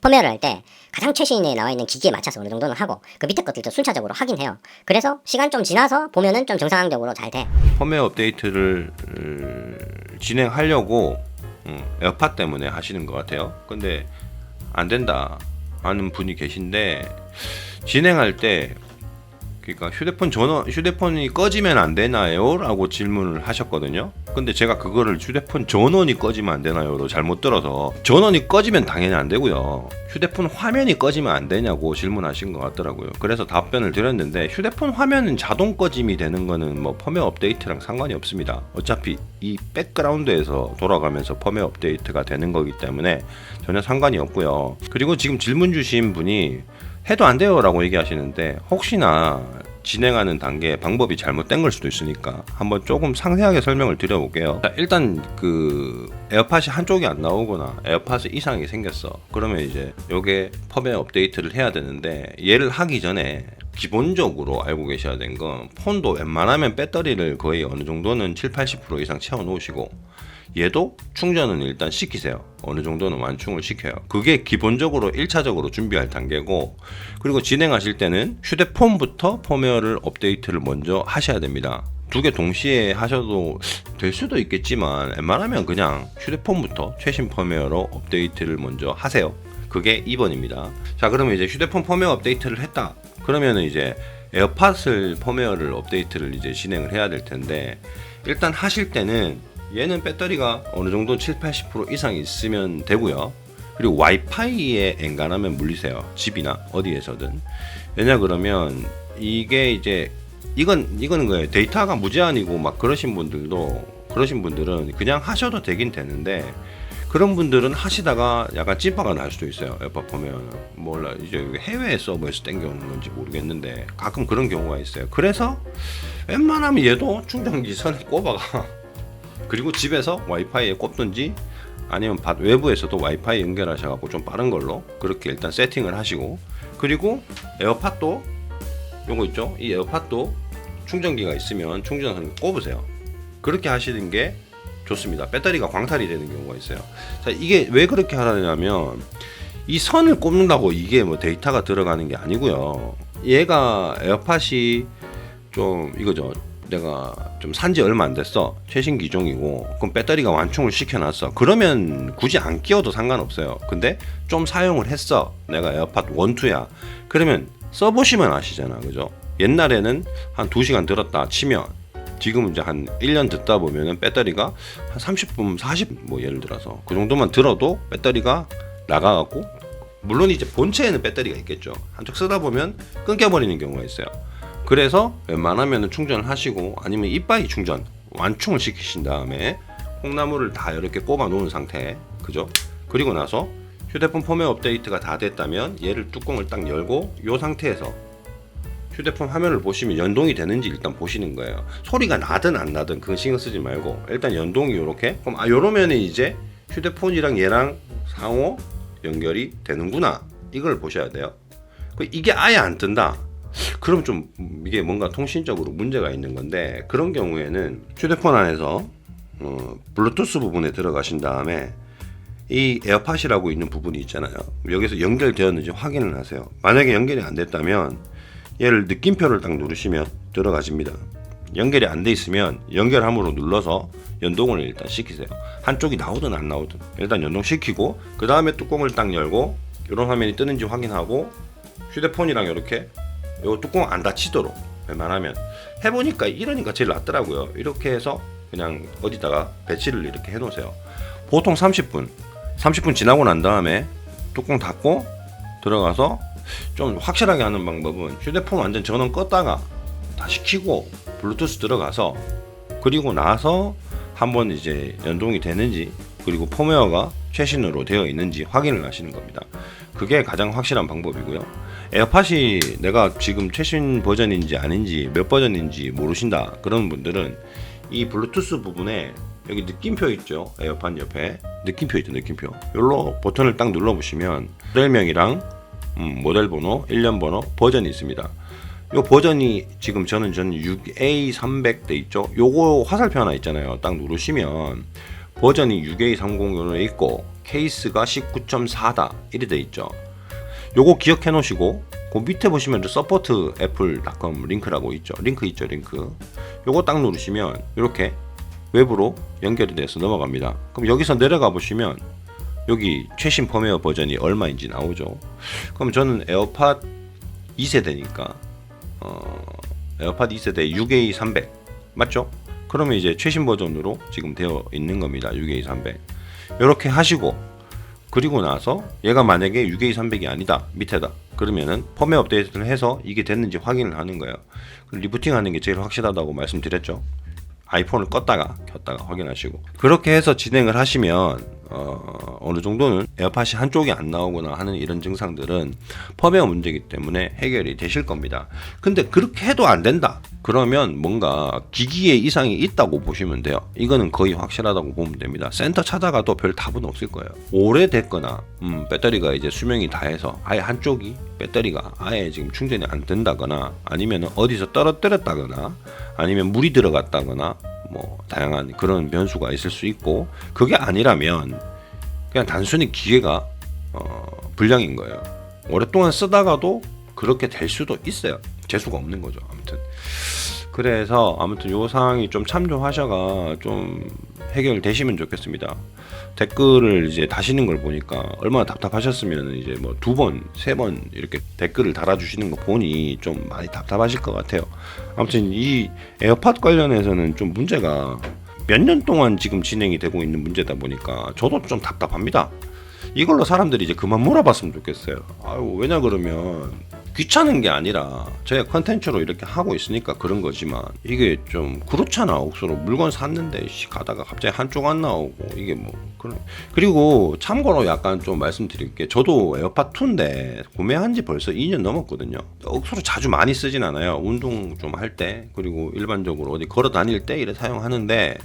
펌웨어를 할 때 가장 최신에 나와 있는 기기에 맞춰서 어느 정도는 하고 그 밑에 것들도 순차적으로 하긴 해요. 그래서 시간 좀 지나서 보면은 좀 정상적으로 잘 돼. 펌웨어 업데이트를 진행하려고 에어팟 때문에 하시는 것 같아요. 근데 안 된다 하는 분이 계신데, 진행할 때 그러니까 휴대폰이 꺼지면 안 되나요? 라고 질문을 하셨거든요. 근데 제가 그거를 휴대폰 전원이 꺼지면 안 되나요?로 잘못 들어서, 전원이 꺼지면 당연히 안 되고요. 휴대폰 화면이 꺼지면 안 되냐고 질문하신 것 같더라고요. 그래서 답변을 드렸는데, 휴대폰 화면은 자동 꺼짐이 되는 거는 뭐 펌웨어 업데이트랑 상관이 없습니다. 어차피 이 백그라운드에서 돌아가면서 펌웨어 업데이트가 되는 거기 때문에 전혀 상관이 없고요. 그리고 지금 질문 주신 분이 해도 안 돼요 라고 얘기하시는데, 혹시나 진행하는 단계에 방법이 잘못된 걸 수도 있으니까 한번 조금 상세하게 설명을 드려볼게요. 자, 일단 그 에어팟이 한쪽이 안 나오거나 에어팟에 이상이 생겼어. 그러면 이제 요게 펌웨어 업데이트를 해야 되는데, 얘를 하기 전에 기본적으로 알고 계셔야 되는 건, 폰도 웬만하면 배터리를 거의 어느 정도는 70-80% 이상 채워 놓으시고, 얘도 충전은 일단 시키세요. 어느 정도는 완충을 시켜요. 그게 기본적으로 1차적으로 준비할 단계고, 그리고 진행하실 때는 휴대폰부터 펌웨어를 업데이트를 먼저 하셔야 됩니다. 두 개 동시에 하셔도 될 수도 있겠지만, 웬만하면 그냥 휴대폰부터 최신 펌웨어로 업데이트를 먼저 하세요. 그게 2번입니다. 자, 그러면 이제 휴대폰 펌웨어 업데이트를 했다. 그러면은 이제 에어팟을 펌웨어를 업데이트를 이제 진행을 해야 될 텐데, 일단 하실 때는 얘는 배터리가 어느 정도 70-80% 이상 있으면 되고요. 그리고 와이파이에 엔간하면 물리세요. 집이나 어디에서든. 왜냐 그러면 이게 이제 이거는 거예요. 데이터가 무제한이고 막 그러신 분들은 그냥 하셔도 되긴 되는데, 그런 분들은 하시다가 약간 찐빠가 날 수도 있어요. 에어팟 보면 몰라, 이제 해외 서버에서 땡겨오는 건지 모르겠는데 가끔 그런 경우가 있어요. 그래서 웬만하면 얘도 충전기 선에 꼽아가 그리고 집에서 와이파이에 꼽든지 아니면 외부에서도 와이파이 연결하셔갖고 좀 빠른 걸로 그렇게 일단 세팅을 하시고, 그리고 에어팟도 요거 있죠? 이 에어팟도 충전기가 있으면 충전선을 꼽으세요. 그렇게 하시는 게 좋습니다. 배터리가 광탈이 되는 경우가 있어요. 자, 이게 왜 그렇게 하냐면, 이 선을 꼽는다고 이게 뭐 데이터가 들어가는 게 아니고요. 얘가 에어팟이 좀 이거죠. 내가 좀 산지 얼마 안 됐어. 최신 기종이고, 그럼 배터리가 완충을 시켜놨어. 그러면 굳이 안 끼워도 상관없어요. 근데 좀 사용을 했어. 내가 에어팟 1, 2야. 그러면 써보시면 아시잖아. 그죠? 옛날에는 한 2시간 들었다 치면, 지금 이제 한 1년 듣다 보면은 배터리가 한 30분, 40, 뭐 예를 들어서 그 정도만 들어도 배터리가 나가갖고, 물론 이제 본체에는 배터리가 있겠죠. 한쪽 쓰다 보면 끊겨버리는 경우가 있어요. 그래서 웬만하면 충전을 하시고, 아니면 이빠이 충전 완충을 시키신 다음에 콩나물을 다 이렇게 꼽아 놓은 상태, 그죠? 그리고 나서 휴대폰 펌웨어 업데이트가 다 됐다면 얘를 뚜껑을 딱 열고, 이 상태에서 휴대폰 화면을 보시면 연동이 되는지 일단 보시는 거예요. 소리가 나든 안 나든 그건 신경 쓰지 말고, 일단 연동이 요렇게, 그럼 요러면 이제 휴대폰이랑 얘랑 상호 연결이 되는구나, 이걸 보셔야 돼요. 이게 아예 안 뜬다, 그럼 좀 이게 뭔가 통신적으로 문제가 있는 건데, 그런 경우에는 휴대폰 안에서 블루투스 부분에 들어가신 다음에 이 에어팟이라고 있는 부분이 있잖아요. 여기서 연결되었는지 확인을 하세요. 만약에 연결이 안 됐다면 얘를 느낌표를 딱 누르시면 들어가집니다. 연결이 안 돼 있으면 연결함으로 눌러서 연동을 일단 시키세요. 한쪽이 나오든 안 나오든 일단 연동시키고, 그 다음에 뚜껑을 딱 열고 이런 화면이 뜨는지 확인하고, 휴대폰이랑 이렇게 요 뚜껑 안 닫히도록 웬만하면 해보니까 이러니까 제일 낫더라고요. 이렇게 해서 그냥 어디다가 배치를 이렇게 해놓으세요. 보통 30분 지나고 난 다음에 뚜껑 닫고 들어가서, 좀 확실하게 하는 방법은 휴대폰 완전 전원 껐다가 다시 켜고 블루투스 들어가서, 그리고 나서 한번 이제 연동이 되는지, 그리고 펌웨어가 최신으로 되어 있는지 확인을 하시는 겁니다. 그게 가장 확실한 방법이고요. 에어팟이 내가 지금 최신 버전인지 아닌지 몇 버전인지 모르신다 그런 분들은 이 블루투스 부분에 여기 느낌표 있죠. 에어팟 옆에 느낌표 있죠. 느낌표 요로 버튼을 딱 눌러보시면 모델명이랑 모델 번호, 일련 번호, 버전이 있습니다. 요 버전이 지금 저는 6A300 돼 있죠. 요거 화살표 하나 있잖아요. 딱 누르시면 버전이 UK304로 있고 케이스가 19.4다 이래 돼 있죠. 요거 기억해 놓으시고 그 밑에 보시면 서포트 애플.com 링크라고 있죠. 링크 요거 딱 누르시면 이렇게 웹으로 연결이 돼서 넘어갑니다. 그럼 여기서 내려가 보시면 여기 최신 펌웨어 버전이 얼마인지 나오죠. 그럼 저는 에어팟 2세대니까 에어팟 2세대 UK300 맞죠? 그러면 이제 최신 버전으로 지금 되어 있는 겁니다. UK300 이렇게 하시고, 그리고 나서 얘가 만약에 UK300이 아니다 밑에다 그러면은 펌웨어 업데이트를 해서 이게 됐는지 확인을 하는 거예요. 리부팅 하는 게 제일 확실하다고 말씀드렸죠. 아이폰을 껐다가 켰다가 확인하시고, 그렇게 해서 진행을 하시면 어느 정도는 에어팟이 한쪽이 안 나오거나 하는 이런 증상들은 펌웨어 문제이기 때문에 해결이 되실 겁니다. 근데 그렇게 해도 안 된다 그러면 뭔가 기기에 이상이 있다고 보시면 돼요. 이거는 거의 확실하다고 보면 됩니다. 센터 찾아가도 별 답은 없을 거예요. 오래됐거나 배터리가 이제 수명이 다해서 아예 한쪽이 배터리가 아예 지금 충전이 안 된다거나, 아니면 어디서 떨어뜨렸다거나, 아니면 물이 들어갔다거나, 뭐 다양한 그런 변수가 있을 수 있고, 그게 아니라면 그냥 단순히 기계가 불량인 거예요. 오랫동안 쓰다가도 그렇게 될 수도 있어요. 재수가 없는 거죠. 그래서 요 상황이 좀 참조하셔가 좀 해결되시면 좋겠습니다. 댓글을 이제 다시는 걸 보니까 얼마나 답답하셨으면 이제 뭐 2번, 3번 이렇게 댓글을 달아주시는 거 보니 좀 많이 답답하실 것 같아요. 아무튼 이 에어팟 관련해서는 좀 문제가 몇 년 동안 지금 진행이 되고 있는 문제다 보니까 저도 좀 답답합니다. 이걸로 사람들이 이제 그만 몰아봤으면 좋겠어요. 왜냐 그러면 귀찮은 게 아니라 제가 컨텐츠로 이렇게 하고 있으니까 그런 거지만, 이게 좀 그렇잖아. 옥수로 물건 샀는데 가다가 갑자기 한쪽 안 나오고 이게 뭐 그런. 그리고 참고로 약간 좀 말씀드릴 게, 저도 에어팟 2인데 구매한 지 벌써 2년 넘었거든요. 옥수로 자주 많이 쓰진 않아요. 운동 좀 할 때, 그리고 일반적으로 어디 걸어 다닐 때 이래 사용하는데,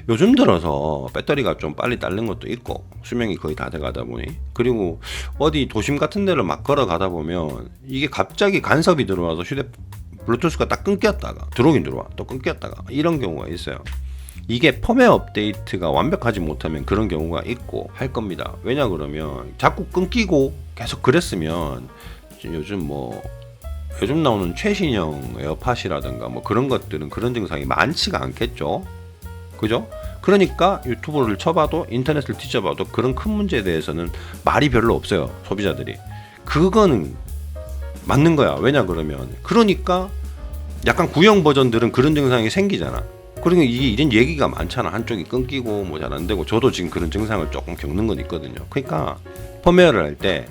요즘 들어서 배터리가 좀 빨리 닳는 것도 있고 수명이 거의 다 돼가다 보니, 그리고 어디 도심 같은 데를 막 걸어가다 보면 이게 갑자기 간섭이 들어와서 블루투스가 딱 끊겼다가 들어오긴 들어와 또 끊겼다가 이런 경우가 있어요. 이게 펌웨어 업데이트가 완벽하지 못하면 그런 경우가 있고 할 겁니다. 왜냐 그러면 자꾸 끊기고 계속 그랬으면 요즘 나오는 최신형 에어팟이라든가 뭐 그런 것들은 그런 증상이 많지가 않겠죠. 그죠? 그러니까 유튜브를 쳐봐도 인터넷을 뒤져봐도 그런 큰 문제에 대해서는 말이 별로 없어요. 소비자들이. 그거는 맞는 거야. 왜냐 그러면 그러니까 약간 구형 버전들은 그런 증상이 생기잖아. 그러니까 이런 얘기가 많잖아. 한쪽이 끊기고 뭐 잘 안 되고. 저도 지금 그런 증상을 조금 겪는 건 있거든요. 그러니까 펌웨어를 할 때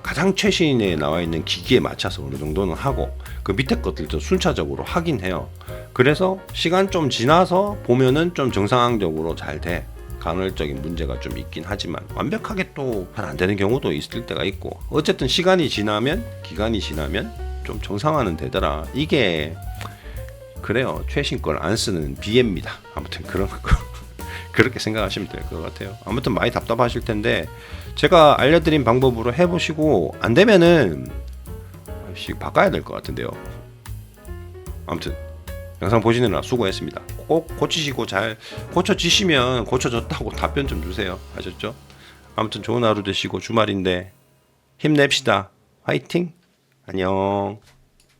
가장 최신에 나와 있는 기기에 맞춰서 어느 정도는 하고, 그 밑에 것들도 순차적으로 확인해요. 그래서 시간 좀 지나서 보면은 좀 정상적으로 잘 돼. 간헐적인 문제가 좀 있긴 하지만 완벽하게 또 잘 안 되는 경우도 있을 때가 있고, 어쨌든 기간이 지나면 좀 정상화는 되더라. 이게 그래요. 최신 걸 안 쓰는 비애입니다. 아무튼 그런 거 그렇게 생각하시면 될 것 같아요. 아무튼 많이 답답하실 텐데 제가 알려드린 방법으로 해보시고 안 되면은 바꿔야 될 것 같은데요. 아무튼 영상 보시느라 수고했습니다. 꼭 고치시고 잘 고쳐지시면 고쳐졌다고 답변 좀 주세요. 아셨죠? 아무튼 좋은 하루 되시고 주말인데 힘냅시다. 화이팅! 안녕.